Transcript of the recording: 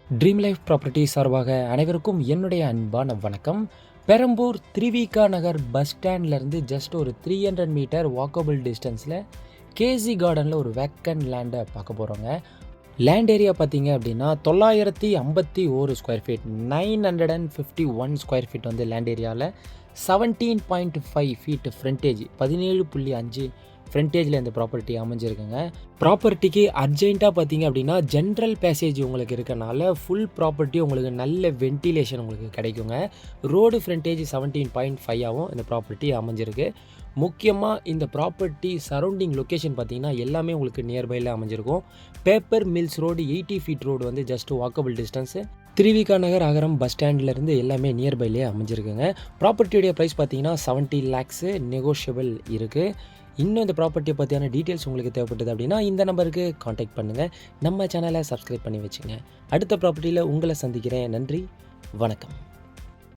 Dream life property சார்பாக அனைவருக்கும் என்னுடைய அன்பான வணக்கம். பெரம்பூர் திருவிக நகர் பஸ் ஸ்டாண்ட்லேருந்து ஜஸ்ட் ஒரு 300 மீட்டர் வாக்கபிள் டிஸ்டன்ஸில் கேசி கார்டனில் ஒரு வேக்கன்ட் லேண்டை பார்க்க போகிறோங்க. லேண்ட் ஏரியா பார்த்தீங்க அப்படின்னா 951 ஸ்கொயர் ஃபீட், 951 ஸ்கொயர் ஃபீட் வந்து லேண்ட் ஏரியாவில் 17.5 ஃபீட் ஃப்ரண்டேஜ், 17.5 ஃப்ரண்டேஜில் இந்த ப்ராப்பர்ட்டி அமைஞ்சிருக்குங்க. ப்ராப்பர்ட்டிக்கு அர்ஜென்ட்டாக பார்த்தீங்க அப்படின்னா ஜென்ரல் பேசேஜ் உங்களுக்கு இருக்கனால ஃபுல் ப்ராப்பர்ட்டி உங்களுக்கு நல்ல வென்டிலேஷன் உங்களுக்கு கிடைக்குங்க. ரோடு ஃப்ரண்டேஜ் 17.5ஆகவும் இந்த ப்ராப்பர்ட்டி அமைஞ்சிருக்கு. முக்கியமாக இந்த ப்ராப்பர்ட்டி சரௌண்டிங் லொக்கேஷன் பார்த்தீங்கன்னா எல்லாமே உங்களுக்கு நியர்பையில் அமைஞ்சிருக்கும். Paper mills road 80 feet road வந்து just walkable distance. Thiruvika Nagar Agaram bus ஸ்டாண்ட்லேருந்து எல்லாமே நியர்பைலேயே அமைஞ்சிருக்குங்க. ப்ராப்பர்ட்டியுடைய ப்ரைஸ் பார்த்தீங்கன்னா 70 லேக்ஸு நெகோஷியபிள் இருக்குது. இன்னும் இந்த ப்ராப்பர்ட்டியை பற்றியான டீட்டெயில்ஸ் உங்களுக்கு தேவைப்பட்டது அப்படின்னா இந்த நம்பருக்கு காண்டாக்ட் பண்ணுங்கள். நம்ம சேனலை சப்ஸ்கிரைப் பண்ணி வச்சுங்க. அடுத்த ப்ராப்பர்ட்டியில் உங்களை சந்திக்கிறேன். நன்றி, வணக்கம்.